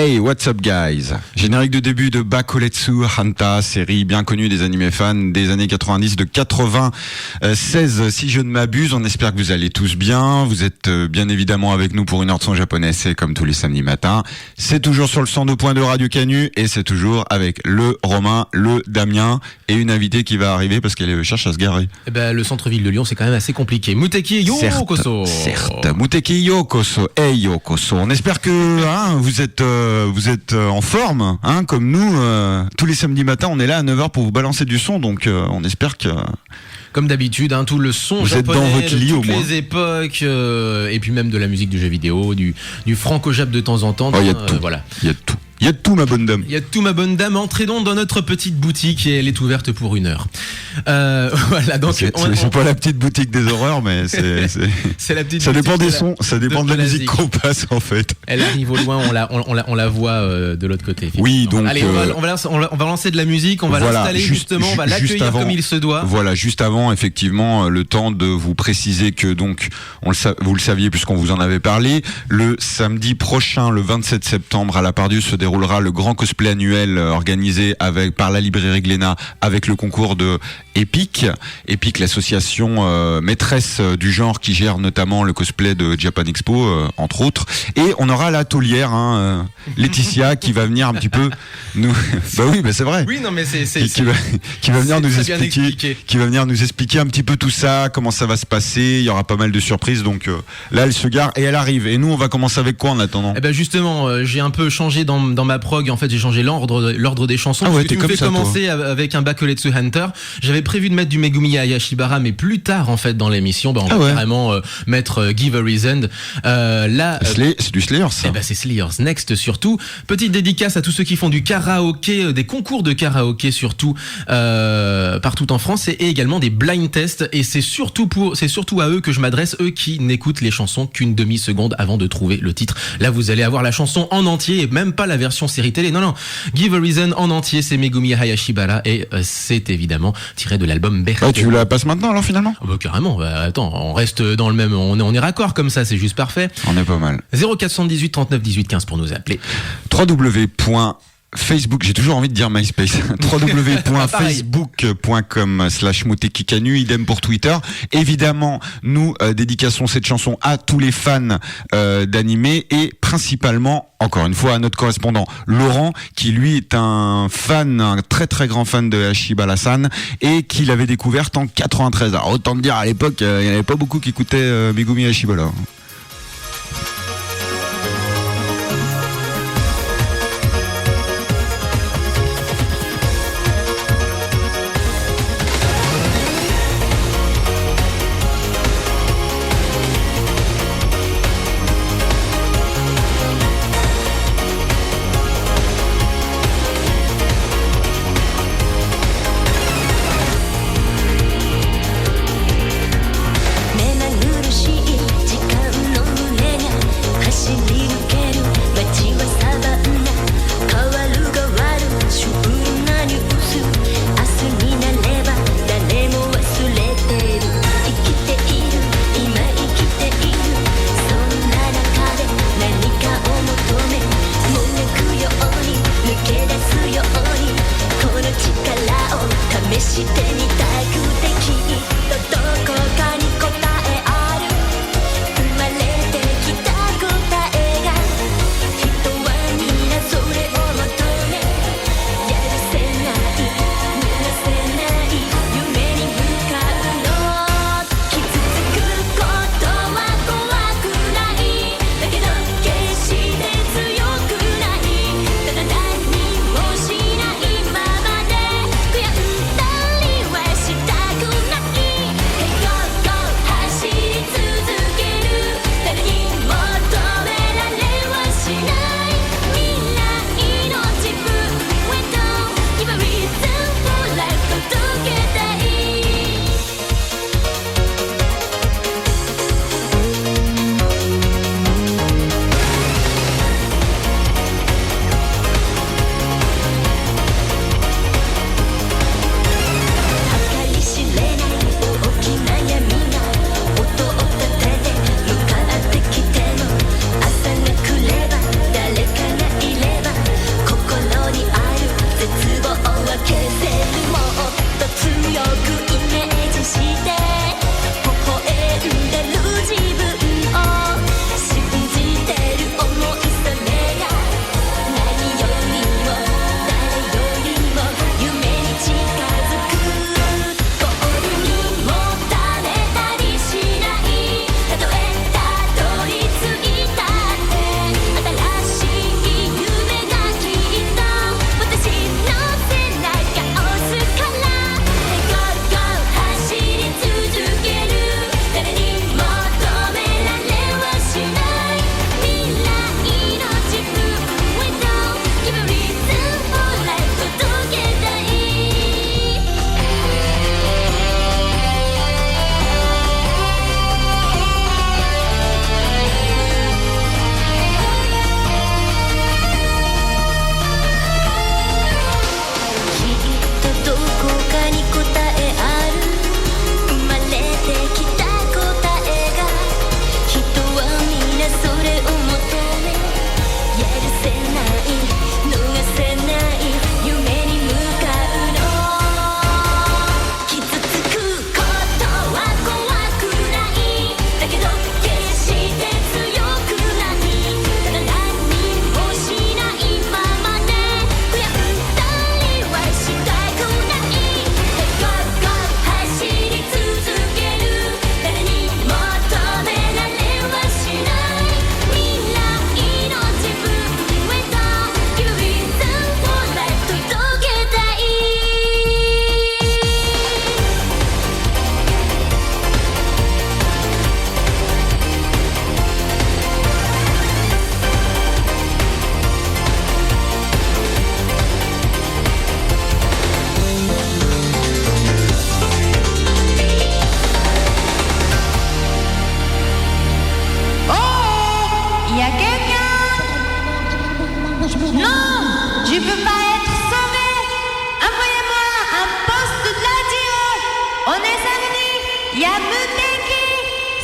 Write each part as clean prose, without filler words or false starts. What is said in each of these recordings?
Hey, what's up guys? Générique de début de Bakoletsu Hanta, série bien connue des animés fans des années 90, de 96 si je ne m'abuse. On espère que vous allez tous bien. Vous êtes bien évidemment avec nous pour une heure de son japonais, c'est comme tous les samedis matins. C'est toujours sur le 102.2 Radio Canu et c'est toujours avec le Romain, le Damien et une invitée qui va arriver parce qu'elle cherche à se garer. Eh ben, le centre-ville de Lyon, c'est quand même assez compliqué. Muteki Yokoso. Certes, Muteki Yokoso. Hey Yokoso. On espère que vous êtes en forme, comme nous. Tous les samedis matins, on est là à 9h pour vous balancer du son, donc on espère que... Comme d'habitude, tout le son vous japonais êtes dans votre lit, de au toutes moins. les époques, et puis même de la musique du jeu vidéo, du franco-jap de temps en temps. Il y a de tout. Voilà. Il y a de tout. Il y a de tout, ma bonne dame. Il y a tout, ma bonne dame. Entrez donc dans notre petite boutique et elle est ouverte pour 1 heure. Voilà, donc c'est pas la petite boutique des horreurs, mais c'est la petite. Ça dépend des de sons, ça dépend de la musique qu'on passe en fait. Elle arrive au loin, on la voit de l'autre côté. Oui, donc. Allez, on va lancer de la musique, on va l'installer justement, on va l'accueillir comme il se doit. Voilà, juste avant, effectivement, le temps de vous préciser que donc, vous le saviez puisqu'on vous en avait parlé, le samedi prochain, le 27 septembre, à la Pardieu se déroulera le grand cosplay annuel organisé par la librairie Glénat avec le concours de Epic, l'association maîtresse du genre qui gère notamment le cosplay de Japan Expo, entre autres. Et on aura la taulière, Laetitia, qui va venir un petit peu nous. Bah oui, c'est vrai. Oui, non, mais qui va venir nous expliquer, qui va venir nous expliquer un petit peu tout ça, comment ça va se passer. Il y aura pas mal de surprises, donc là elle se gare et elle arrive. Et nous, on va commencer avec quoi en attendant? Eh ben justement, j'ai un peu changé dans ma prog. En fait, j'ai changé l'ordre des chansons. Ah ouais, tu me fais commencer avec un Bakoletsu Hunter. J'avais prévu de mettre du Megumi Hayashibara, mais plus tard en fait dans l'émission, on va carrément mettre Give a Reason. Là, c'est du Slayer, ça. Eh ben c'est Slayer's Next surtout. Petite dédicace à tous ceux qui font du karaoké, des concours de karaoké surtout partout en France, et également des blind tests. Et c'est surtout à eux que je m'adresse, eux qui n'écoutent les chansons qu'une demi-seconde avant de trouver le titre. Là, vous allez avoir la chanson en entier et même pas la version série télé. Non. Give a Reason en entier, c'est Megumi Hayashibara et c'est évidemment tiré de l'album Berthe. Ouais, tu la passes maintenant alors finalement? Carrément. Attends, on reste dans le même, on est raccord comme ça, c'est juste parfait. On est pas mal. 0478 39 18 15 pour nous appeler. Facebook, j'ai toujours envie de dire MySpace. www.facebook.com/mutekikanu, idem pour Twitter. Évidemment, nous dédicassons cette chanson à tous les fans d'animé et principalement, encore une fois, à notre correspondant Laurent, qui lui est un très très grand fan de Hayashibara-san et qui l'avait découverte en 93. Alors autant te dire, à l'époque, il n'y en avait pas beaucoup qui écoutaient Megumi Hayashibara.「目まぐるしい時間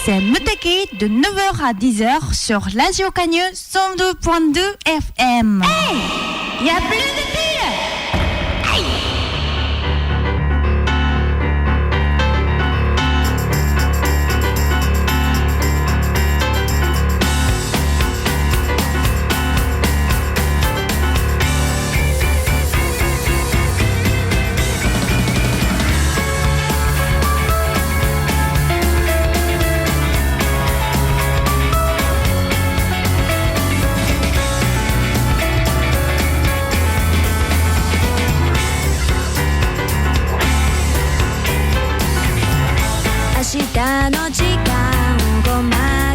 c'est Muteki de 9h à 10h sur Radio Cagnes 102.2 FM. Hey, y a plus de filles. Hey.明日の時間をごま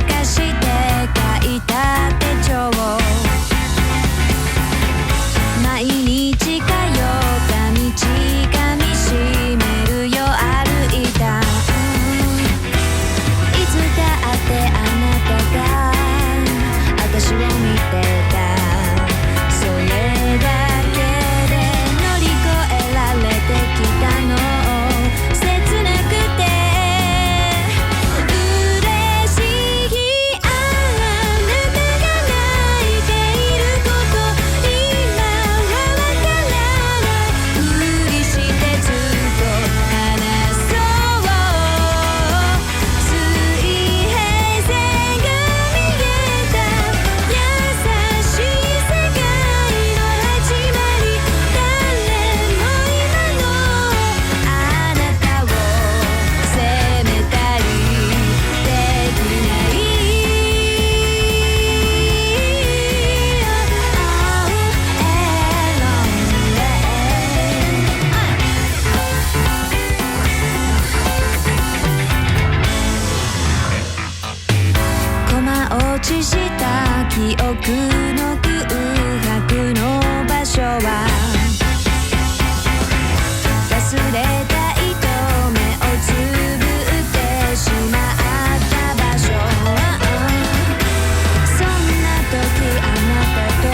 かして書いた手帳毎日通った道噛みしめるよ歩いたいつだってあなたが私を見てたそれだけで乗り越えられてきたの切なくて落ちした記憶の空白の場所は忘れた糸目をつぶってしまった場所そんな時あなたと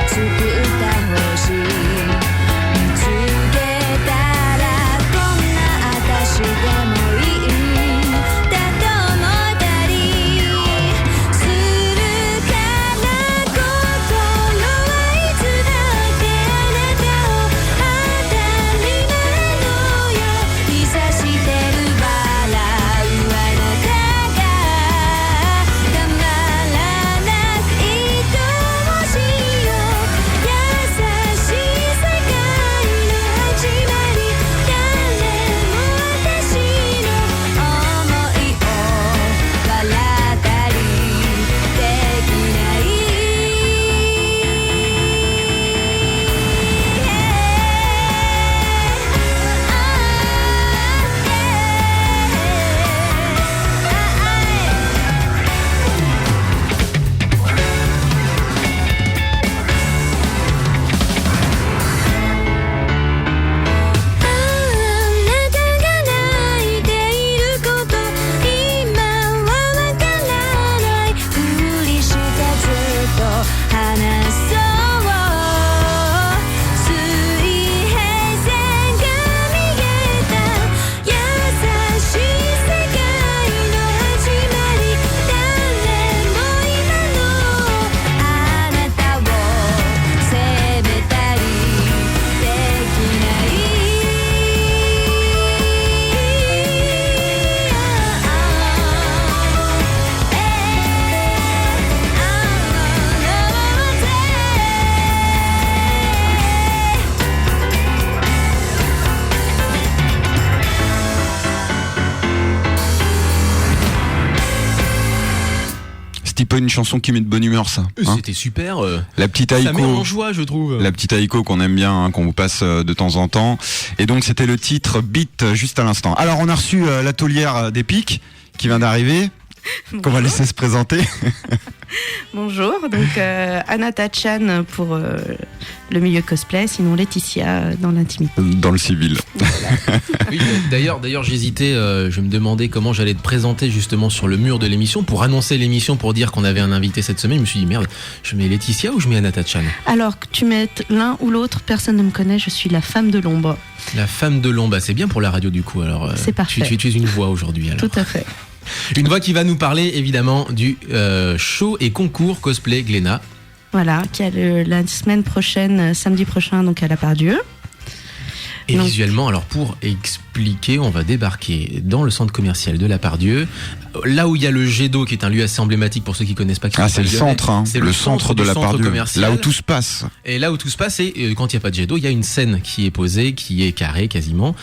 作った星見つけたらこんな私でもいいだと思ったりするから心はいつだってあなたを当たり前のようにさしてる笑うあなたがたまらなく愛おしいよ優しい世界の始まり誰も私の想いを笑ったりできないあなたが泣いていること今はわからないふりしてずっと話そう水平線が見えた優しい世界の始まり誰も今のあなたを責めたりできないC'était pas une chanson qui met de bonne humeur, ça. Hein, C'était super. la petite Ça met Aiko. en joie, je trouve. La petite Aiko qu'on aime bien, hein, qu'on vous passe de temps en temps. Et donc c'était le titre Beat juste à l'instant. Alors on a reçu l'atelière des pics qui vient d'arriver, qu'on va laisser se présenter. Bonjour, donc Anata Chan pour le milieu cosplay, sinon Laetitia dans l'intimité. Dans le civil. Oui, d'ailleurs, j'hésitais, je me demandais comment j'allais te présenter justement sur le mur de l'émission pour annoncer l'émission, pour dire qu'on avait un invité cette semaine. Je me suis dit merde, je mets Laetitia ou je mets Anata Chan? Alors que tu mettes l'un ou l'autre, personne ne me connaît, je suis la femme de l'ombre. La femme de l'ombre, c'est bien pour la radio du coup. Alors, C'est parfait. Tu es une voix aujourd'hui alors. Tout à fait. Une voix qui va nous parler évidemment du show et concours cosplay Glénat. Voilà, qui a la semaine prochaine, samedi prochain, donc à la Part-Dieu. Et Donc- visuellement, alors pour expliquer, on va débarquer dans le centre commercial de la Part-Dieu, là où il y a le jet d'eau, qui est un lieu assez emblématique pour ceux qui connaissent pas. Qui Ah, sont c'est le pas lyonnais. centre, hein. C'est le centre de du la centre Part-Dieu, commercial. là où tout se passe. Et là où tout se passe, et quand il n'y a pas de jet d'eau, il y a une scène qui est posée, qui est carrée quasiment.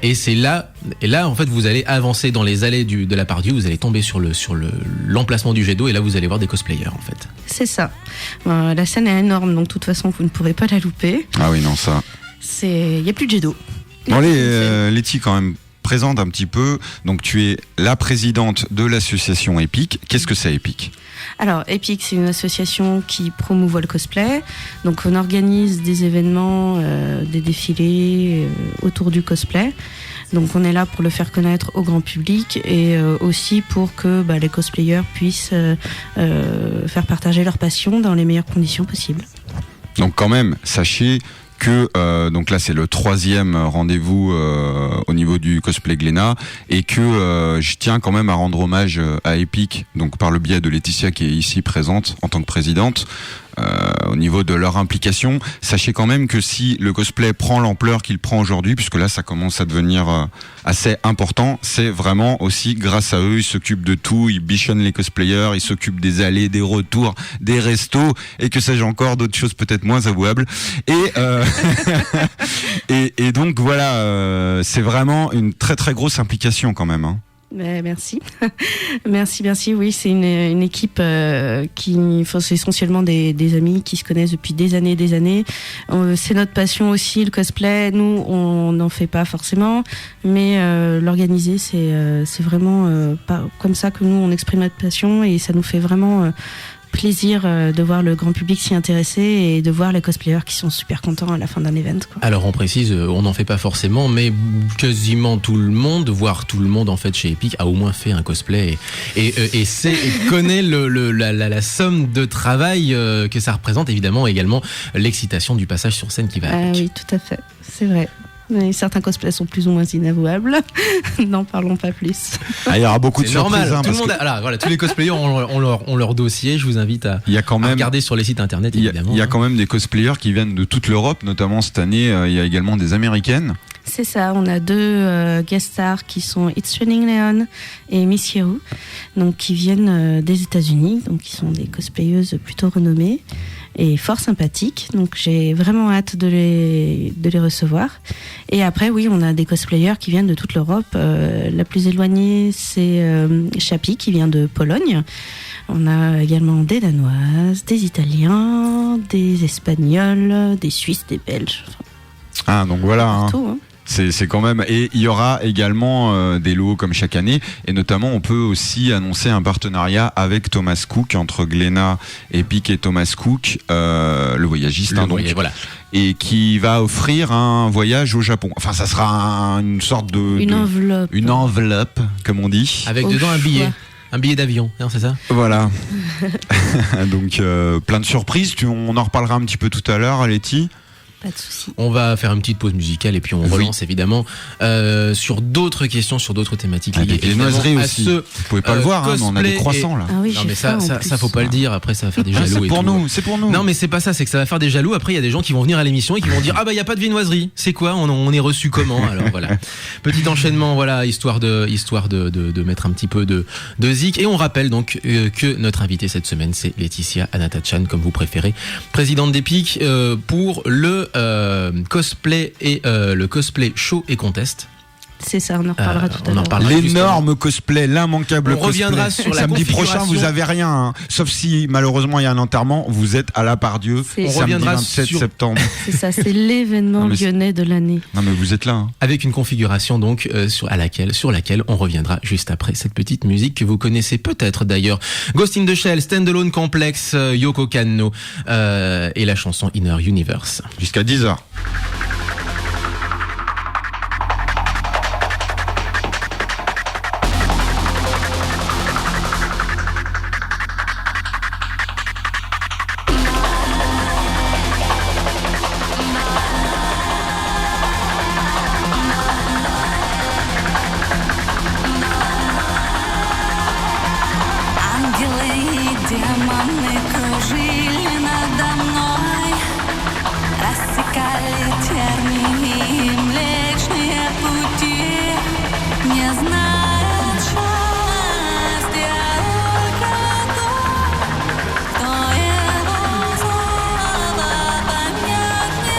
Et c'est là, en fait, vous allez avancer dans les allées de la Part-Dieu, vous allez tomber sur l'emplacement du jet d'eau, et là vous allez voir des cosplayers en fait. C'est ça. La scène est énorme, donc de toute façon, vous ne pourrez pas la louper. Ah oui, non, ça. Il n'y a plus de jet d'eau. Bon, allez, Letty, quand même, présente un petit peu. Donc, tu es la présidente de l'association EPIC. Qu'est-ce que c'est EPIC ? Alors, EPIC, c'est une association qui promouvoit le cosplay. Donc, on organise des événements, des défilés autour du cosplay. Donc, on est là pour le faire connaître au grand public et aussi pour que les cosplayers puissent faire partager leur passion dans les meilleures conditions possibles. Donc, quand même, sachez que donc là c'est le 3e rendez-vous au niveau du cosplay Glénat et que je tiens quand même à rendre hommage à EPIC, donc par le biais de Laetitia qui est ici présente en tant que présidente. Au niveau de leur implication, sachez quand même que si le cosplay prend l'ampleur qu'il prend aujourd'hui, puisque là ça commence à devenir assez important, c'est vraiment aussi grâce à eux. Ils s'occupent de tout, ils bichonnent les cosplayers, ils s'occupent des allées, des retours, des restos et que sais-je encore, d'autres choses peut-être moins avouables. Et donc voilà, c'est vraiment une très très grosse implication quand même, hein. Merci. merci. Oui, c'est une équipe c'est essentiellement des amis qui se connaissent depuis des années. C'est notre passion aussi, le cosplay. Nous, on n'en fait pas forcément, mais l'organiser, c'est vraiment pas comme ça que nous, on exprime notre passion et ça nous fait vraiment plaisir de voir le grand public s'y intéresser et de voir les cosplayers qui sont super contents à la fin d'un event, quoi. Alors on précise, on n'en fait pas forcément, mais quasiment tout le monde, voire tout le monde en fait chez Epic a au moins fait un cosplay et connaît la somme de travail que ça représente, évidemment également l'excitation du passage sur scène qui va avec. Oui, tout à fait, c'est vrai. Mais certains cosplays sont plus ou moins inavouables. N'en parlons pas plus. Ah, il y aura beaucoup de C'est surprises. normal, Hein, tout le parce monde que voilà, tous les cosplayers ont leur dossier, je vous invite à il y a quand même regarder sur les sites internet il évidemment. y a quand même des cosplayers qui viennent de toute l'Europe, notamment cette année, il y a également des Américaines. C'est ça, on a deux guest stars qui sont It's Raining Leon et Miss Yeru, donc qui viennent des États-Unis, donc qui sont des cosplayeuses plutôt renommées et fort sympathiques. Donc j'ai vraiment hâte de les recevoir. Et après, oui, on a des cosplayers qui viennent de toute l'Europe. La plus éloignée, c'est Chapi qui vient de Pologne. On a également des Danoises, des Italiens, des Espagnols, des Suisses, des Belges. Ah, donc voilà. Hein. Partout, hein. C'est quand même, et il y aura également des lots comme chaque année, et notamment on peut aussi annoncer un partenariat avec Thomas Cook, entre Glénat, Epic et Thomas Cook, le voyagiste, donc, Voilà. et qui va offrir un voyage au Japon. Enfin, ça sera une sorte de Une enveloppe, comme on dit. Avec Au dedans un billet. choix. Un billet d'avion, non, c'est ça ? Voilà. Donc plein de surprises. On en reparlera un petit peu tout à l'heure, Letty. Pas de souci. On va faire une petite pause musicale et puis on Oui. relance évidemment sur d'autres questions, sur d'autres thématiques. Avec liées les évidemment noiseries à aussi. ce Vous pouvez pas le voir, hein, mais on a des cosplay croissants là. Ah oui, Non j'ai mais faim, ça en plus. faut pas le dire, après ça va faire des jaloux. C'est et pour tout. nous, c'est pour nous. Non mais c'est pas ça, c'est que ça va faire des jaloux. Après il y a des gens qui vont venir à l'émission et qui vont dire ah bah il y a pas de viennoiserie. C'est quoi, on est reçu comment? Alors voilà. Petit enchaînement, voilà, histoire de mettre un petit peu de zik. Et on rappelle donc que notre invitée cette semaine c'est Laetitia Anatachan, comme vous préférez, présidente d'Epic, pour le cosplay et le cosplay show et contest. C'est ça, on en reparlera tout à on en l'heure. reparlera. L'énorme cosplay, l'immanquable On cosplay. reviendra sur la Samedi configuration. prochain, vous avez rien, hein. Sauf si malheureusement il y a un enterrement. Vous êtes à la Part-Dieu. On Samedi reviendra 27 sur- septembre. C'est ça, c'est l'événement Non, mais c'est- lyonnais de l'année. Non mais vous êtes là. Hein. Avec une configuration donc sur laquelle on reviendra juste après cette petite musique que vous connaissez peut-être d'ailleurs. Ghost in the Shell, Standalone Complex, Yoko Kanno et la chanson Inner Universe. Jusqu'à 10h. Демоны кружили надо мной, рассекали тернии Млечные пути, не зная счастья только тот, кто его слова понять не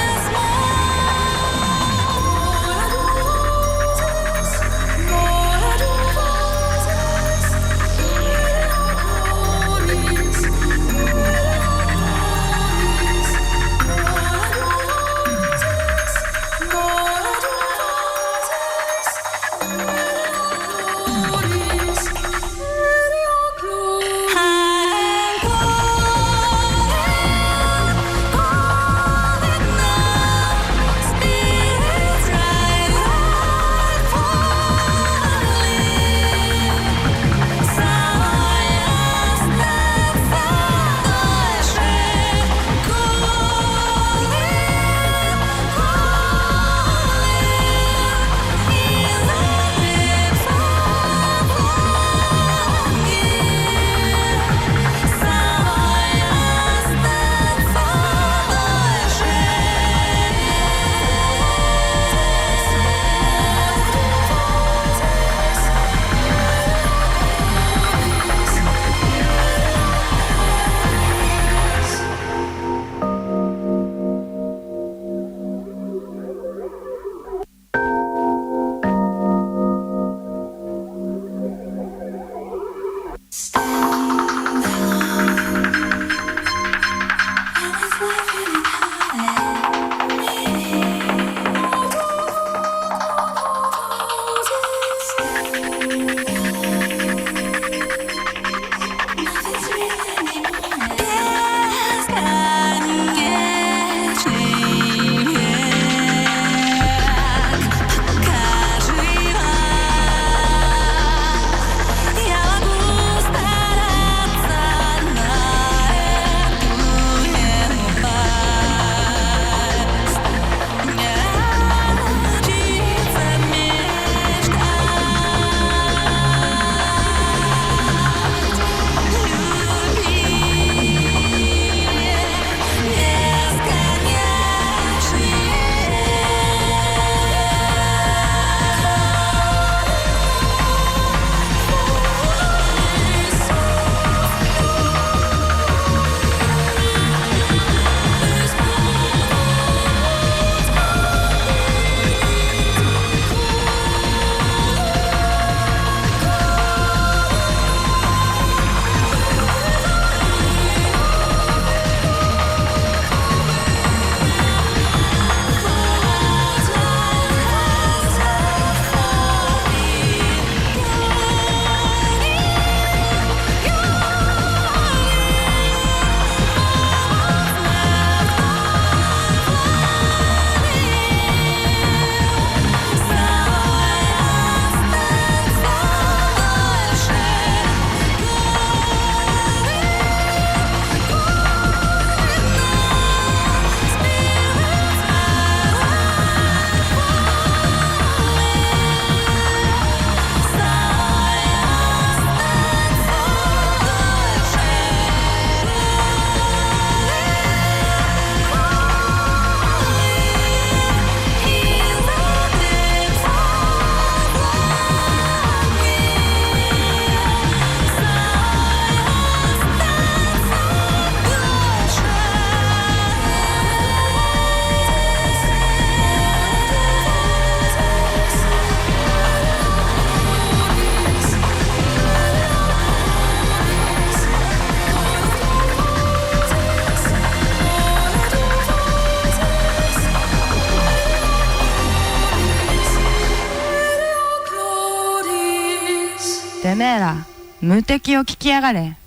てめえら無敵を聞きやがれ。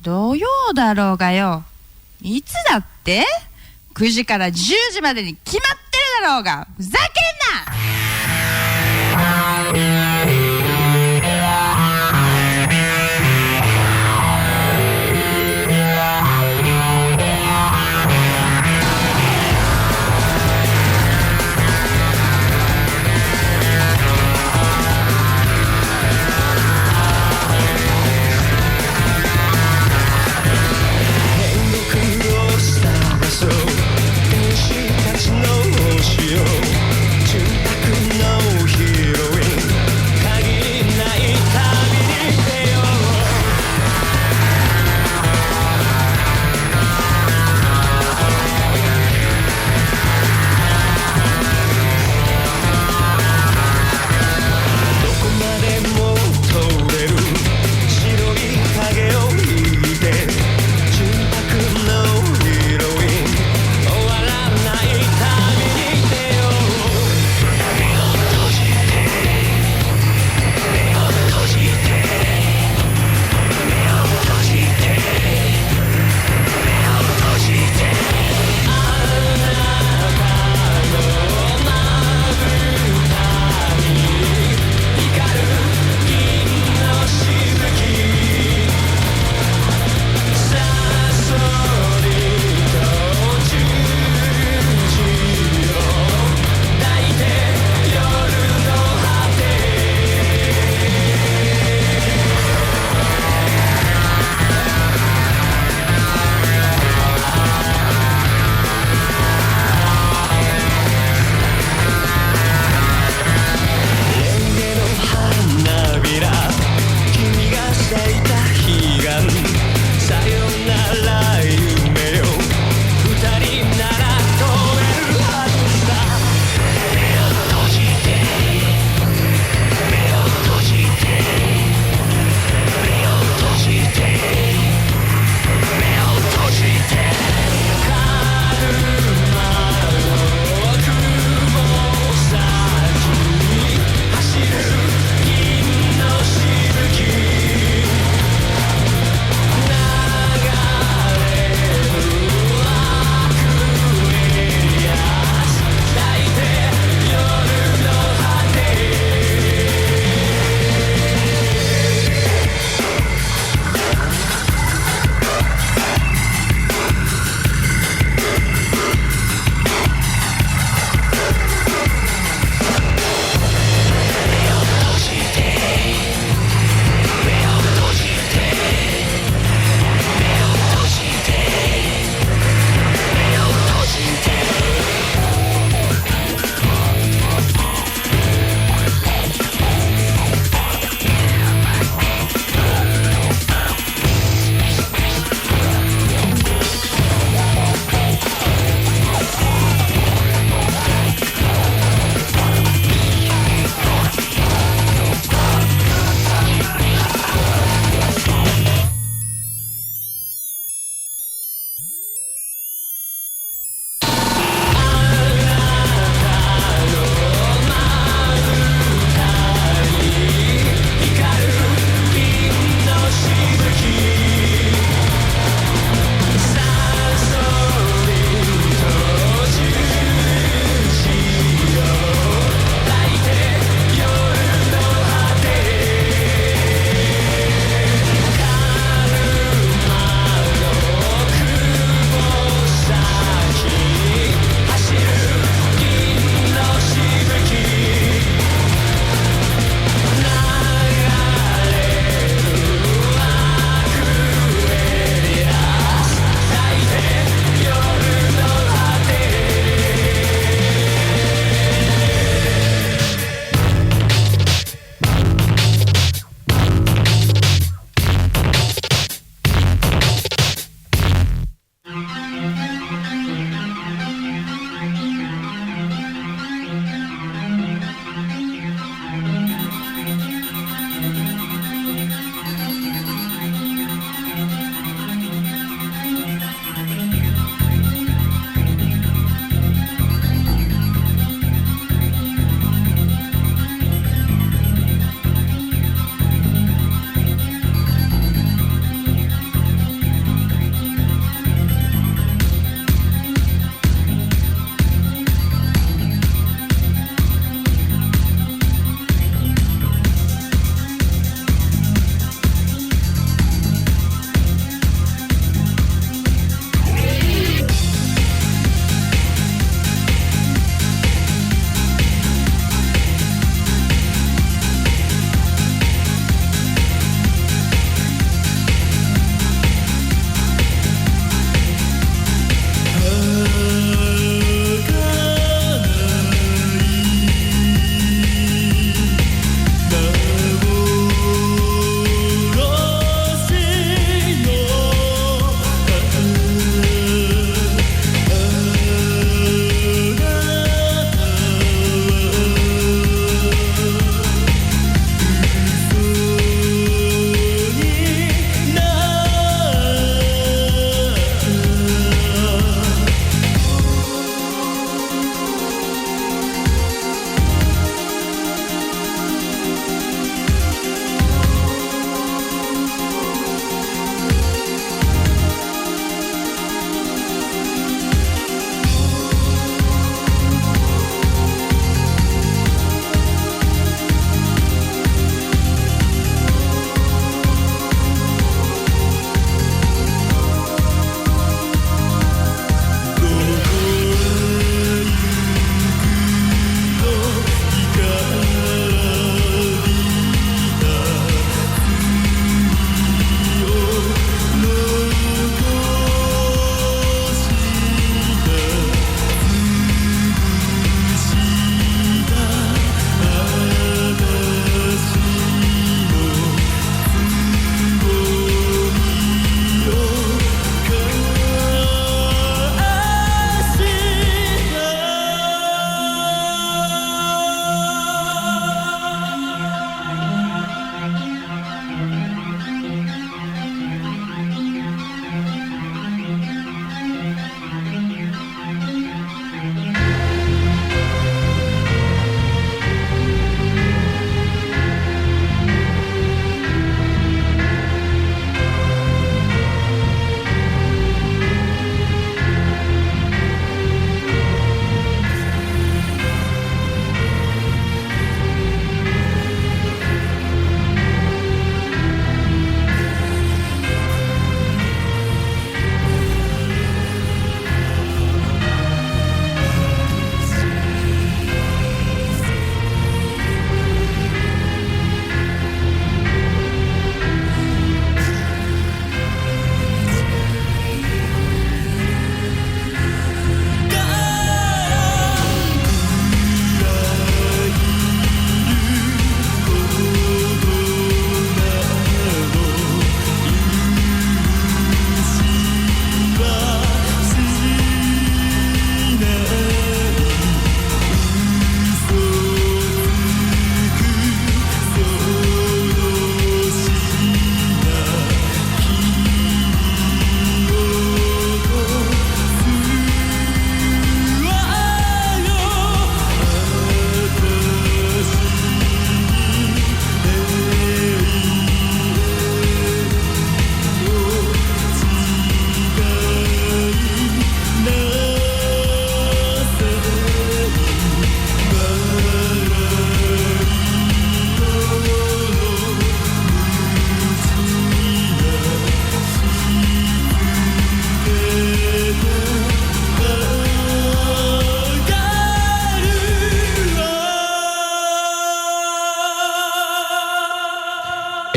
土曜だろうがよ。いつだって ?9 時から10時までに決まってるだろうが。ふざけんな。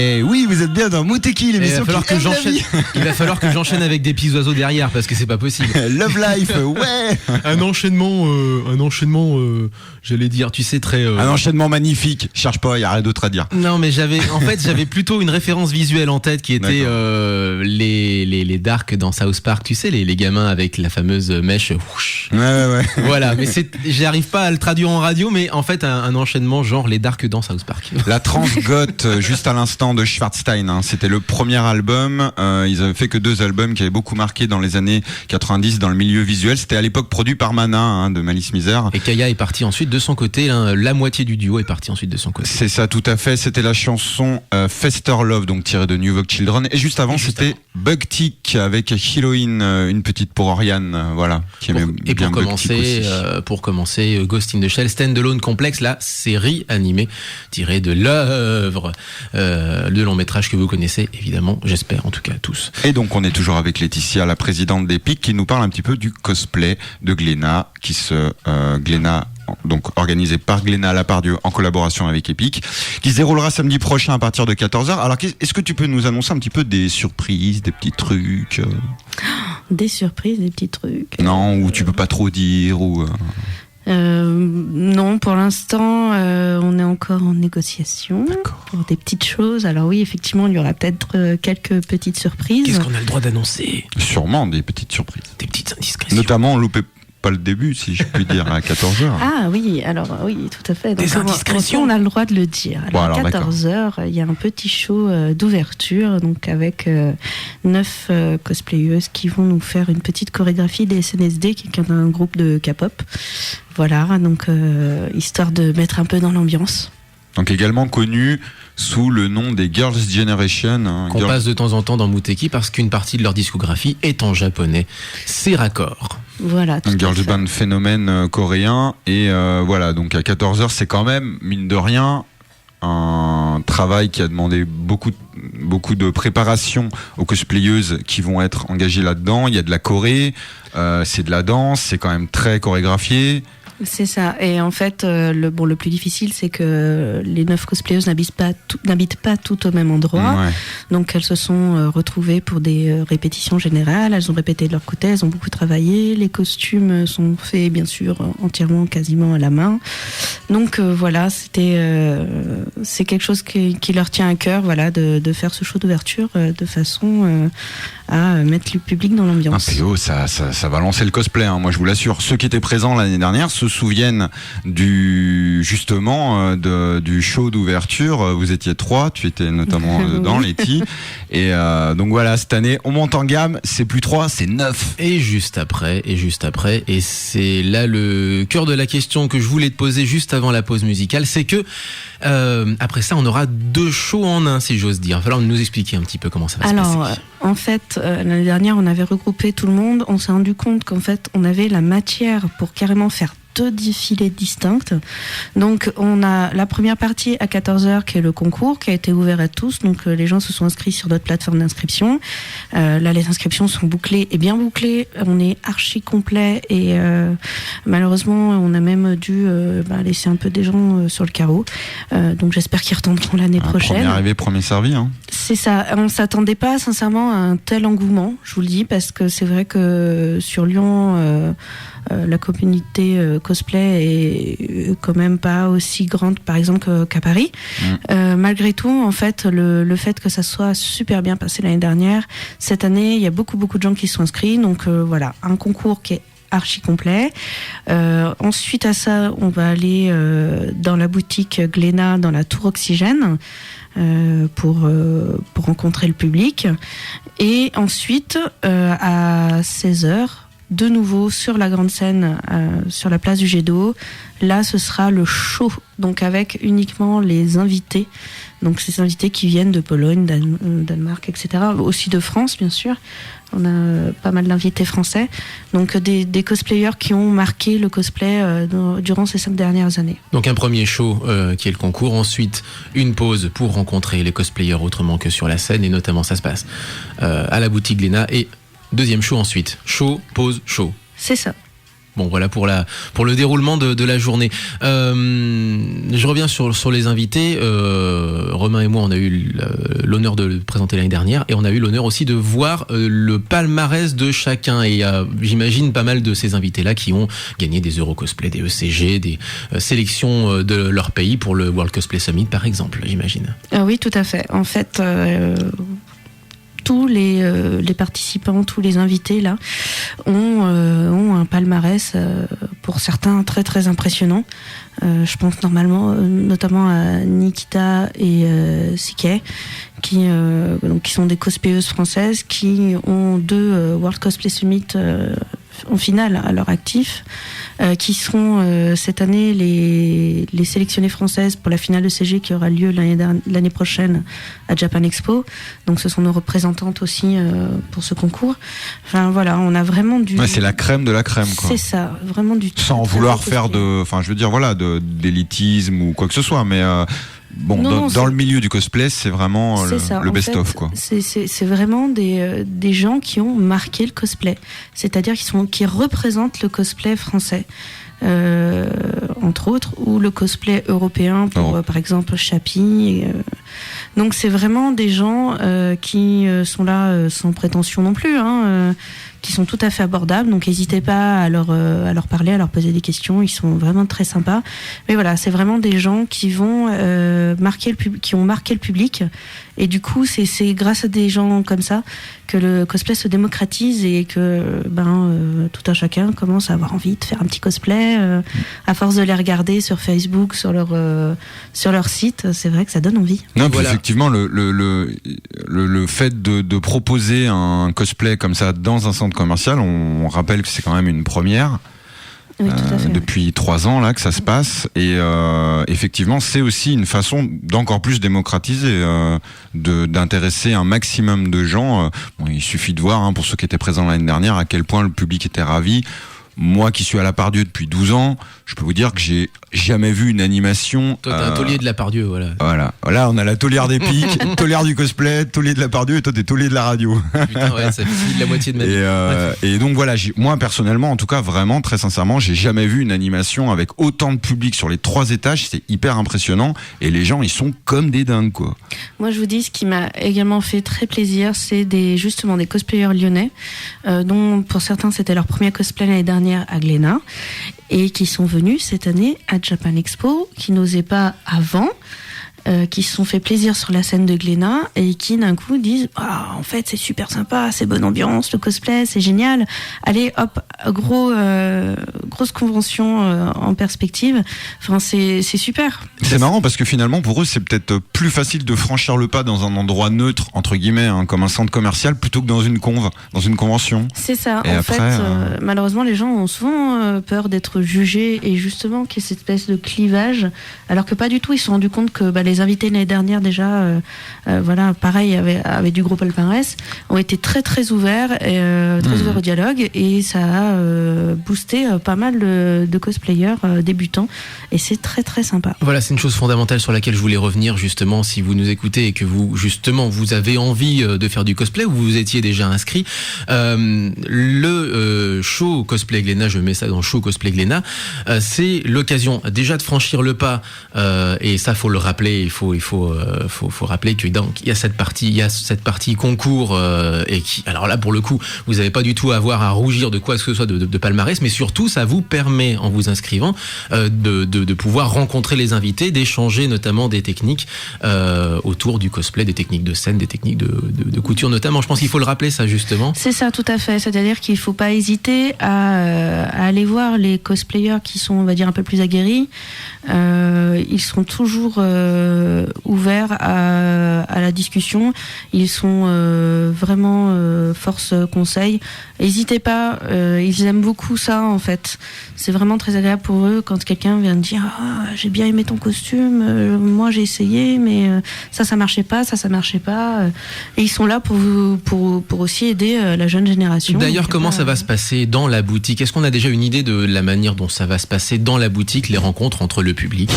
Et oui, vous êtes bien dans Muteki, l'émission qui aime la vie. Il va falloir que j'enchaîne avec des petits oiseaux derrière parce que c'est pas possible. Love Life, ouais. Un enchaînement, j'allais dire, tu sais, très. Un enchaînement magnifique. Cherche pas, y a rien d'autre à dire. Non, mais j'avais plutôt une référence visuelle en tête qui était les darks dans South Park, tu sais, les gamins avec la fameuse mèche. Whoosh. Ouais. Voilà, mais j'arrive pas à le traduire en radio, mais en fait un enchaînement genre les darks dans South Park. La trance goth, juste à l'instant, de Schwarzstein, hein. C'était le premier album. Ils avaient fait que 2 albums qui avaient beaucoup marqué dans les années 90 dans le milieu visuel. C'était à l'époque produit par Mana, hein, de Malice Mizer. Et Kaya est parti ensuite de son côté, hein, la moitié du duo est partie ensuite de son côté. C'est ça, tout à fait. C'était la chanson Fester Love, donc tirée de New Vogue Children. Et juste avant, c'était Bug Tick avec Heroine, une petite pour Oriane, voilà. Pour commencer, Ghost in the Shell, Standalone Complex, la série animée tirée de l'œuvre de long métrage que vous connaissez évidemment, j'espère en tout cas tous. Et donc on est toujours avec Laetitia, la présidente d'Epic, qui nous parle un petit peu du cosplay de Glénat, donc organisé par Glénat Lapardieu en collaboration avec Epic, qui se déroulera samedi prochain à partir de 14h. Alors est-ce que tu peux nous annoncer un petit peu des surprises, des petits trucs Des surprises, des petits trucs. Non, ou tu peux pas trop dire ou non, pour l'instant, on est encore en négociation pour des petites choses. Alors oui, effectivement, il y aura peut-être quelques petites surprises. Qu'est-ce qu'on a le droit d'annoncer ? Sûrement des petites surprises. Des petites indiscrétions. Notamment, loupez pas le début, si je puis dire, à 14h. Ah oui, alors oui, tout à fait. Donc, des indiscrétions. on a le droit de le dire. Alors, Bon, à 14h, il y a un petit show d'ouverture, donc avec 9 cosplayeuses qui vont nous faire une petite chorégraphie des SNSD, qui est un groupe de K-pop. Voilà, donc histoire de mettre un peu dans l'ambiance. Donc également connu sous le nom des Girls' Generation. Hein, qu'on passe de temps en temps dans Muteki parce qu'une partie de leur discographie est en japonais. C'est raccord. Voilà. Un girls band phénomène coréen. Et voilà, donc à 14h, c'est quand même, mine de rien, un travail qui a demandé beaucoup de préparation aux cosplayeuses qui vont être engagées là-dedans. Il y a de la choré, c'est de la danse, c'est quand même très chorégraphié. C'est ça. Et en fait, le plus difficile, c'est que les 9 cosplayeuses n'habitent pas toutes au même endroit. Ouais. Donc, elles se sont retrouvées pour des répétitions générales. Elles ont répété de leur côté. Elles ont beaucoup travaillé. Les costumes sont faits, bien sûr, entièrement, quasiment à la main. Donc, voilà, c'est quelque chose qui leur tient à cœur, voilà, de faire ce show d'ouverture de façon à mettre le public dans l'ambiance. Un PO, ça va lancer le cosplay, hein, moi je vous l'assure. Ceux qui étaient présents l'année dernière se souviennent du show d'ouverture. Vous étiez 3, tu étais notamment dedans, Letty. Et donc voilà, cette année, on monte en gamme, c'est plus 3, c'est 9. Et juste après, et c'est là le cœur de la question que je voulais te poser juste avant la pause musicale, c'est que après ça, on aura 2 shows en un, si j'ose dire. Il va falloir nous expliquer un petit peu comment ça va se passer. En fait, l'année dernière, on avait regroupé tout le monde. On s'est rendu compte qu'en fait, on avait la matière pour carrément faire 2 défilés distincts. Donc, on a la première partie à 14h, qui est le concours, qui a été ouvert à tous. Donc, les gens se sont inscrits sur notre plateforme d'inscription. Là, les inscriptions sont bouclées et bien bouclées. On est archi complet et malheureusement, on a même dû laisser un peu des gens sur le carreau. Donc, j'espère qu'ils retenteront l'année prochaine. Premier arrivé, premier servi. Hein. C'est ça. On s'attendait pas sincèrement à un tel engouement, je vous le dis, parce que c'est vrai que sur Lyon, la communauté cosplay est quand même pas aussi grande, par exemple, qu'à Paris. Malgré tout, en fait, le fait que ça soit super bien passé l'année dernière, cette année, il y a beaucoup de gens qui sont inscrits. Donc voilà, un concours qui est archi complet. Ensuite à ça, on va aller dans la boutique Glénat, dans la Tour Oxygène, pour rencontrer le public. Et ensuite, à 16h, de nouveau sur la grande scène, sur la place du Jet d'eau. Là, ce sera le show, donc avec uniquement les invités. Donc ces invités qui viennent de Pologne, Danemark, etc. Aussi de France, bien sûr. On a pas mal d'invités français. Donc des cosplayers qui ont marqué le cosplay durant ces 5 dernières années. Donc un premier show qui est le concours. Ensuite, une pause pour rencontrer les cosplayers autrement que sur la scène. Et notamment, ça se passe à la boutique Glénat. Et deuxième show ensuite. Show, pause, show. C'est ça. Bon, voilà pour le déroulement de la journée. Je reviens sur les invités. Romain et moi, on a eu l'honneur de le présenter l'année dernière, et on a eu l'honneur aussi de voir le palmarès de chacun. Et j'imagine pas mal de ces invités-là qui ont gagné des Eurocosplay, des ECG, des sélections de leur pays pour le World Cosplay Summit, par exemple, j'imagine. Oui, tout à fait. En fait, tous les participants, tous les invités là ont un palmarès pour certains très très impressionnant. Je pense notamment à Nikita et Siké qui sont des cosplayeuses françaises qui ont 2 World Cosplay Summit en finale à leur actif, qui seront cette année les sélectionnées françaises pour la finale de CG qui aura lieu l'année prochaine à Japan Expo. Donc ce sont nos représentantes aussi pour ce concours. Enfin voilà, on a vraiment c'est la crème de la crème, quoi. C'est ça, vraiment du sans vouloir faire d'élitisme ou quoi que ce soit, mais dans le milieu du cosplay, c'est vraiment le best-of, quoi. C'est vraiment des gens qui ont marqué le cosplay, c'est-à-dire qui représentent le cosplay français. Entre autres, ou le cosplay européen pour par exemple Chappie. Donc c'est vraiment des gens qui sont là sans prétention non plus, qui sont tout à fait abordables. Donc n'hésitez pas à leur parler, à leur poser des questions. Ils sont vraiment très sympas. Mais voilà, c'est vraiment des gens qui vont qui ont marqué le public. Et du coup, c'est grâce à des gens comme ça que le cosplay se démocratise et que tout un chacun commence à avoir envie de faire un petit cosplay. À force de les regarder sur Facebook, sur leur site, c'est vrai que ça donne envie. Non, puis effectivement, le fait de proposer un cosplay comme ça dans un centre commercial, on rappelle que c'est quand même une première. Oui, tout à fait, depuis 3 ans là que ça se passe, et effectivement c'est aussi une façon d'encore plus démocratiser, d'intéresser un maximum de gens. Il suffit de voir, pour ceux qui étaient présents l'année dernière, à quel point le public était ravi. Moi qui suis à la Pardieu depuis 12 ans, je peux vous dire que j'ai jamais vu une animation. Toi, t'as un taulier de la Pardieu, voilà. Voilà, on a la taulière des pics, taulière du cosplay, taulier de la Pardieu, et toi t'es taulier de la radio. Putain, ouais, ça fait la moitié de ma vie. Et donc voilà, moi personnellement, en tout cas, vraiment, très sincèrement, j'ai jamais vu une animation avec autant de public sur les 3 étages. C'est hyper impressionnant, et les gens, ils sont comme des dingues, quoi. Moi, je vous dis, ce qui m'a également fait très plaisir, c'est justement des cosplayers lyonnais, dont pour certains, c'était leur premier cosplay l'année dernière à Glénat, et qui sont venus cette année à Japan Expo, qui n'osaient pas avant, qui se sont fait plaisir sur la scène de Glénat et qui d'un coup disent en fait c'est super sympa, c'est bonne ambiance, le cosplay c'est génial, allez hop, grosse convention en perspective. Enfin c'est super. C'est marrant parce que finalement pour eux c'est peut-être plus facile de franchir le pas dans un endroit neutre entre guillemets, comme un centre commercial, plutôt que dans une convention. C'est ça. Et en après, fait malheureusement les gens ont souvent peur d'être jugés, et justement qu'il y ait cette espèce de clivage, alors que pas du tout. Ils se sont rendus compte que les invités l'année dernière déjà, pareil, avaient du gros palmarès, ont été très très ouverts, très ouverts au dialogue, et ça a boosté pas mal de cosplayers débutants, et c'est très très sympa. Voilà, c'est une chose fondamentale sur laquelle je voulais revenir justement. Si vous nous écoutez et que vous avez envie de faire du cosplay, ou vous étiez déjà inscrit, le show Cosplay Glénat, je mets ça dans show Cosplay Glénat, c'est l'occasion déjà de franchir le pas, et ça faut le rappeler. Il faut rappeler que il y a cette partie concours, et alors là pour le coup vous n'avez pas du tout à avoir à rougir de quoi que ce soit de palmarès, mais surtout ça vous permet, en vous inscrivant, de pouvoir rencontrer les invités, d'échanger notamment des techniques autour du cosplay, des techniques de scène, des techniques de couture notamment. Je pense qu'il faut le rappeler, ça, justement. C'est ça, tout à fait. C'est-à-dire qu'il ne faut pas hésiter à aller voir les cosplayers qui sont, on va dire, un peu plus aguerris. Ils sont toujours ouverts à la discussion. Ils sont vraiment force conseil. N'hésitez pas, ils aiment beaucoup ça, en fait. C'est vraiment très agréable pour eux quand quelqu'un vient de dire « j'ai bien aimé ton costume, moi j'ai essayé, mais ça marchait pas, ça marchait pas. » Et ils sont là pour aussi aider la jeune génération. D'ailleurs, comment ça va se passer dans la boutique ? Est-ce qu'on a déjà une idée de la manière dont ça va se passer dans la boutique, les rencontres entre le public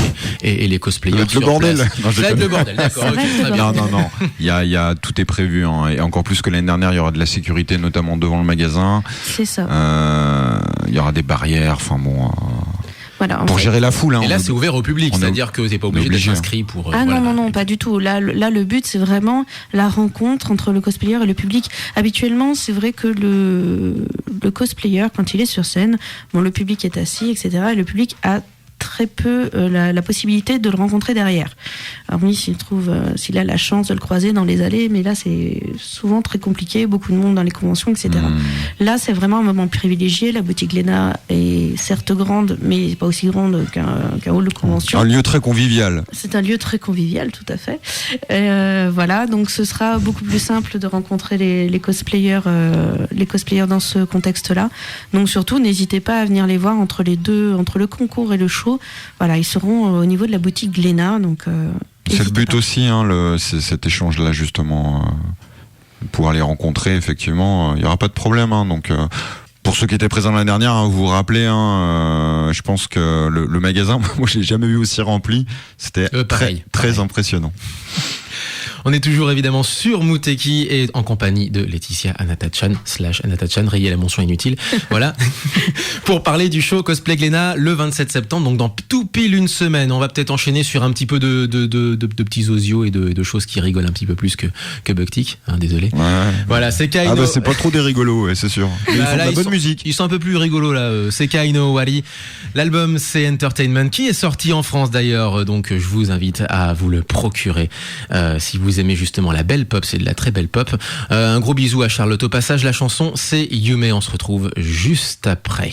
et les cosplayers sur le bordel. place ? Ça va être le bordel, d'accord. Okay, très bien. Non. Tout est prévu, et encore plus que l'année dernière, il y aura de la sécurité, notamment devant le magasin. C'est ça. il y aura des barrières. Enfin bon. Voilà, Pour gérer la foule. Hein, Et là, c'est ouvert au public, on est- c'est-à-dire que t'es pas on est obligé d'être obligé. inscrit pour. Ah voilà. non, pas du tout. Là, le but, c'est vraiment la rencontre entre le cosplayer et le public. Habituellement, c'est vrai que le cosplayer, quand il est sur scène, bon, le public est assis, etc. Et le public a très peu la possibilité de le rencontrer derrière. Hormis s'il a la chance de le croiser dans les allées, mais là, c'est souvent très compliqué, beaucoup de monde dans les conventions, etc. Là, c'est vraiment un moment privilégié. La boutique Glénat est certes grande, mais pas aussi grande qu'un hall de convention. Un lieu très convivial. C'est un lieu très convivial, tout à fait. Voilà, donc ce sera beaucoup plus simple de rencontrer les cosplayers dans ce contexte-là. Donc surtout, n'hésitez pas à venir les voir entre le concours et le show. Voilà, ils seront au niveau de la boutique Glénat. Donc C'est le n'hésitez but pas. aussi, hein, c'est cet échange-là justement, pouvoir les rencontrer. Effectivement, il y aura pas de problème. Hein, donc. Pour ceux qui étaient présents l'année dernière, hein, vous vous rappelez, je pense que le magasin, moi je l'ai jamais vu aussi rempli. C'était Pareil. très impressionnant. On est toujours évidemment sur Muteki et en compagnie de Laetitia Anatachan /Anatachan, rayez la mention inutile. Voilà. Pour parler du show Cosplay Glénat le 27 septembre, donc dans tout pile une semaine. On va peut-être enchaîner sur un petit peu de petits osios et de choses qui rigolent un petit peu plus que Bucktick. Hein, désolé. Ouais. Voilà, Sekai no... C'est pas trop des rigolos, ouais, c'est sûr. Mais ils font de la bonne musique. Ils sont un peu plus rigolos là. Sekai no Owari. L'album c'est Entertainment qui est sorti en France d'ailleurs. Donc je vous invite à vous le procurer si vous aimez justement la belle pop, c'est de la très belle pop. Un gros bisou à Charlotte au passage. La chanson c'est Yume. On se retrouve juste après.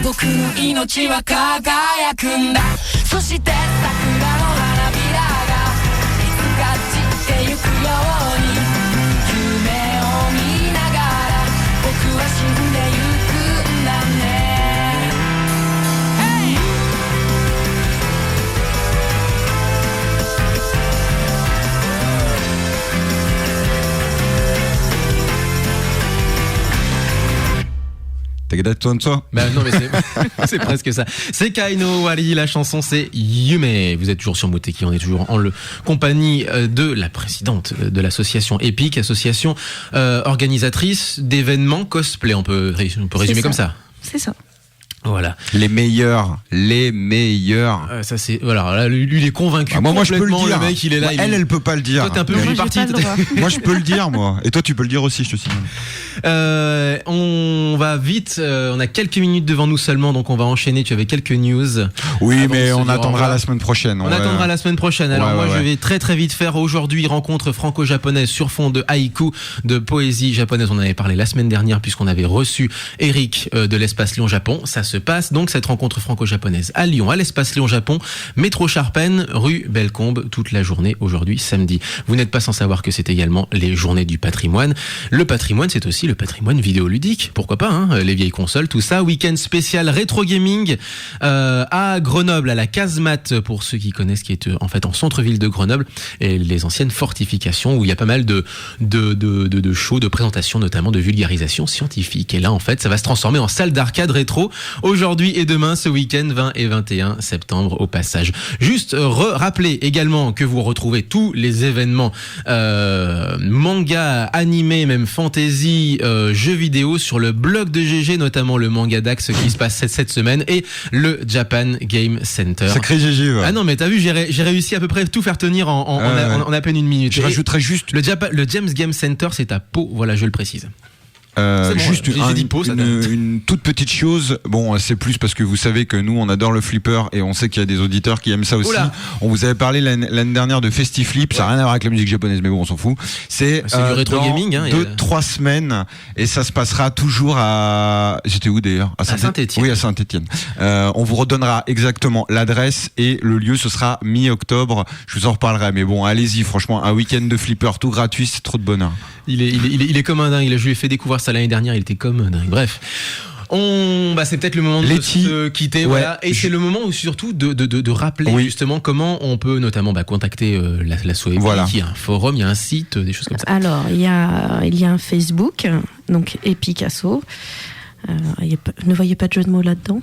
僕の命は輝くんだそして桜の花びらがいつか散ってゆくように夢を見ながら僕は死んでゆくんだね Tagada-tonso. Bah non mais c'est presque ça. C'est Kaino Wari, la chanson c'est Yume. Vous êtes toujours sur Moteki, on est toujours en compagnie de la présidente de l'association EPIC, association organisatrice d'événements cosplay. On peut résumer comme ça. C'est ça. Voilà. Les meilleurs. Ça c'est voilà. Là, lui il est convaincu. Ah, moi je peux le dire. Le mec il est là. Elle peut pas le dire. Toi t'es un peu Moi, plus j'ai parti. pas le droit. Moi je peux le dire moi. Et toi tu peux le dire aussi, je te signale. On va vite. On a quelques minutes devant nous seulement, donc on va enchaîner. Tu avais quelques news. Oui, Avant de mais se on dire au attendra revoir. la semaine prochaine. On attendra la semaine prochaine. Alors Ouais, moi, ouais, je ouais. vais très vite faire aujourd'hui rencontre franco-japonaise sur fond de haïku, de poésie japonaise. On en avait parlé la semaine dernière puisqu'on avait reçu Eric de l'espace Lyon Japon. Ça se passe donc cette rencontre franco-japonaise à Lyon, à l'espace Lyon Japon, métro Charpennes, rue Bellecombe, toute la journée aujourd'hui samedi. Vous n'êtes pas sans savoir que c'est également les journées du patrimoine. Le patrimoine, c'est aussi le patrimoine vidéoludique. Pourquoi pas, hein, les vieilles consoles, tout ça. Week-end spécial rétro gaming à Grenoble, à la Casemate, pour ceux qui connaissent, qui est en fait en centre-ville de Grenoble, et les anciennes fortifications où il y a pas mal de shows, de présentations, notamment de vulgarisation scientifique. Et là, en fait, ça va se transformer en salle d'arcade rétro aujourd'hui et demain, ce week-end 20 et 21 septembre au passage. Juste rappeler également que vous retrouvez tous les événements manga, animé, même fantasy, jeux vidéo sur le blog de GG, notamment le manga Dax qui se passe cette semaine et le Japan Game Center. Sacré GG. Ouais. Ah non mais t'as vu, j'ai réussi à peu près tout faire tenir en à peine une minute. Je Et rajouterais juste le James Game Center, c'est à Pau, voilà, je le précise. C'est bon, juste j'ai dit Pau, ça date. une toute petite chose. Bon, c'est plus parce que vous savez que nous, on adore le flipper et on sait qu'il y a des auditeurs qui aiment ça aussi. Oula. On vous avait parlé l'année dernière de Festiflip. Ça n'a rien à voir avec la musique japonaise, mais bon, on s'en fout. C'est du rétro dans gaming, hein, 2-3 semaines et ça se passera toujours à. J'étais où d'ailleurs? À Saint-Étienne. Oui, à Saint-Étienne. On vous redonnera exactement l'adresse et le lieu. Ce sera mi-octobre. Je vous en reparlerai. Mais bon, allez-y. Franchement, un week-end de flipper tout gratuit, c'est trop de bonheur. Il est comme un dingue. Je lui ai fait découvrir ça l'année dernière. Il était comme un dingue. Bref. C'est peut-être le moment de se quitter, ouais, voilà. Et c'est le moment où surtout de rappeler justement comment on peut notamment contacter la SOEPIC. Voilà. Il y a un forum, il y a un site, des choses comme ça. Alors, il y a un Facebook, donc Epic Asso. Ne voyez pas de jeu de mots là-dedans.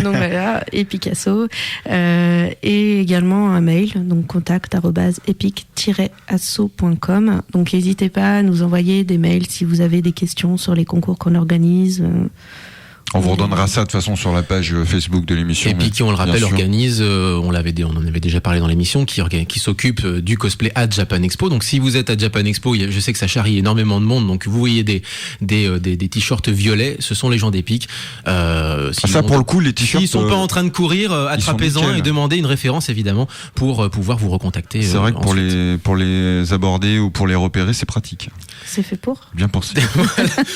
Donc voilà, Epicasso, et également un mail, donc contact@epic-asso.com. Donc n'hésitez pas à nous envoyer des mails si vous avez des questions sur les concours qu'on organise. On vous redonnera ça de toute façon sur la page Facebook de l'émission. Et puis qui, on le rappelle, bien sûr. organise, on en avait déjà parlé dans l'émission, qui s'occupe du cosplay à Japan Expo. Donc si vous êtes à Japan Expo, je sais que ça charrie énormément de monde, donc vous voyez des t-shirts violets, ce sont les gens d'Epic. Ça pour le coup, les t-shirts. S'ils sont pas en train de courir, attrapez-en nickel. et demandez une référence évidemment pour pouvoir vous recontacter. C'est vrai que pour les aborder ou pour les repérer, c'est pratique. C'est fait pour. Bien pensé.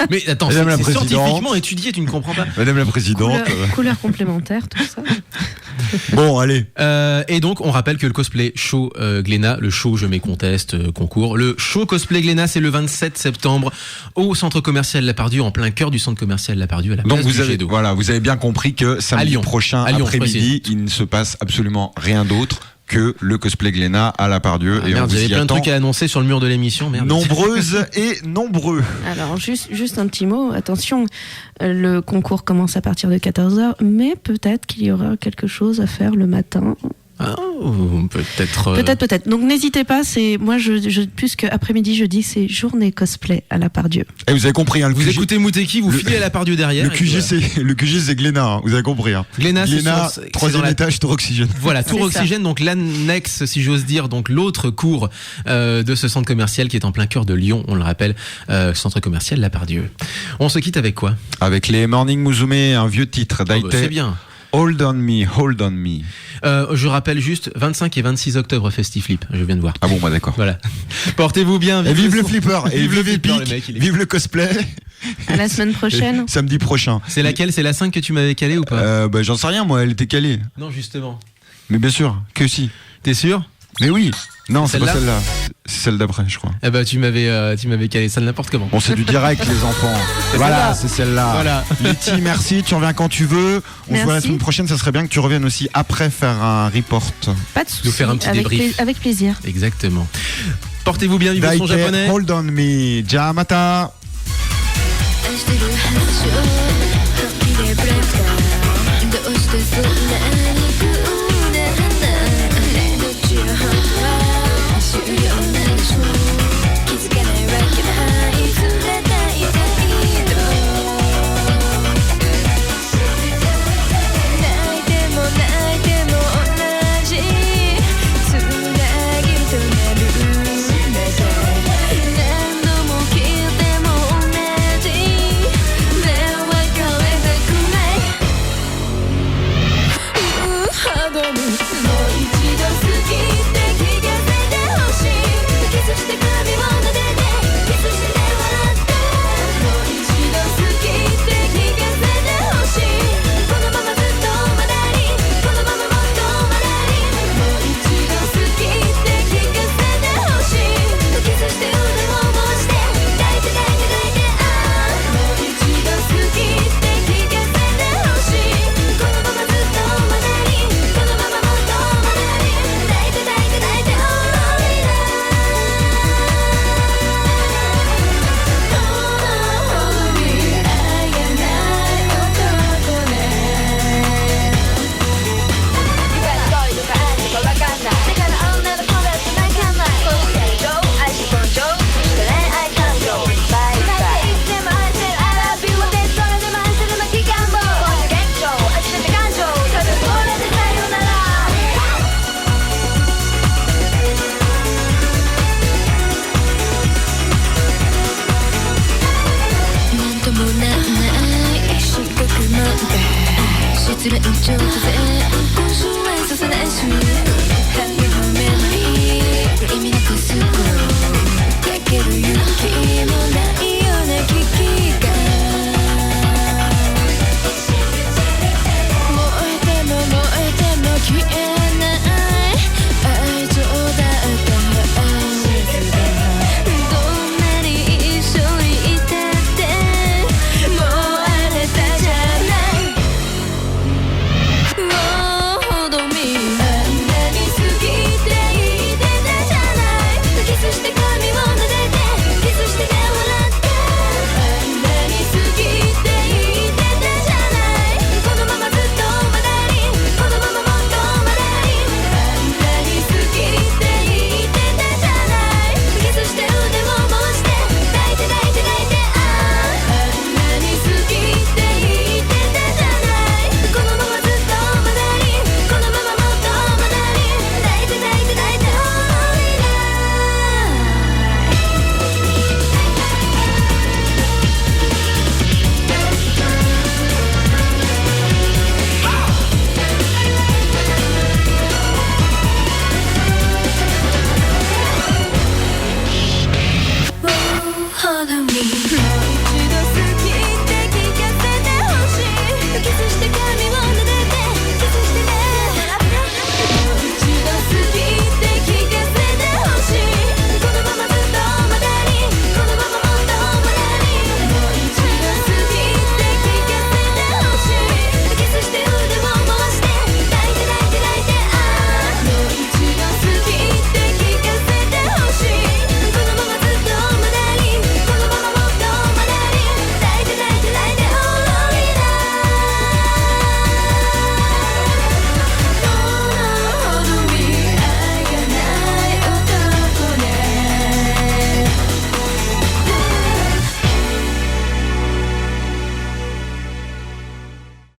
Mais attends, Madame la c'est Présidente. scientifiquement étudié, tu ne comprends pas. Madame la Présidente. Couleur complémentaire, tout ça. Bon, allez. Et donc, on rappelle que le cosplay show Glénat, le show Je Méconteste concours, le show cosplay Glénat, c'est le 27 septembre au centre commercial Lapardieu, en plein cœur du centre commercial Lapardieu, à la Donc place du Jet d'eau. vous avez bien compris que samedi Lyon. prochain À Lyon, après-midi, il ne se passe absolument rien d'autre que le cosplay Glénat à Lapardieu. Ah, et merde, on vous j'avais y plein de attend. trucs à annoncer sur le mur de l'émission, merde. Nombreuses et nombreux. Alors, juste un petit mot, attention, le concours commence à partir de 14h, mais peut-être qu'il y aura quelque chose à faire le matin. Ah, peut-être. Peut-être. Donc n'hésitez pas, moi plus qu'après-midi, je dis c'est journée cosplay à Lapardieu. Et vous avez compris, hein, le Vous QG, écoutez Mouteki, vous filez à Lapardieu derrière. le QG, c'est Glénat, hein, vous avez compris. Hein. Glénat, Glénat, c'est dans troisième la- étage, tour oxygène. Voilà, Tour C'est ça. Oxygène, donc l'annexe, si j'ose dire, donc l'autre cours de ce centre commercial qui est en plein cœur de Lyon, on le rappelle, centre commercial Lapardieu. On se quitte avec quoi? Avec les Morning Musume, un vieux titre C'est d'Aite. bien. Hold on me, hold on me. Je rappelle juste 25 et 26 octobre Festiflip, je viens de voir. Ah bon, bah d'accord. Voilà. Portez-vous bien. Et vive le son- flipper, et Vive le vive flipper, Epic, le mec, il est- vive le cosplay. À la semaine prochaine. Samedi prochain. C'est laquelle? C'est la 5 que tu m'avais calée ou pas? J'en sais rien, moi, elle était calée. Non, justement. Mais bien sûr, que si. T'es sûr? Mais oui. Non, c'est pas Celle-là celle-là. C'est celle d'après, je crois. Eh ben, tu m'avais calé ça n'importe comment. Bon, c'est du direct, les enfants. Voilà, c'est celle-là. Voilà. Letty, merci, tu reviens quand tu veux. On se voit la Merci. semaine prochaine, ça serait bien que tu reviennes aussi après faire un report. Pas de soucis. Nous faire un petit débrief. Avec plaisir. Exactement. Portez-vous bien, vivez son Daite, japonais. hold on me. Ja mata. 愛してるはず本気でブレイクダウンどうしてそう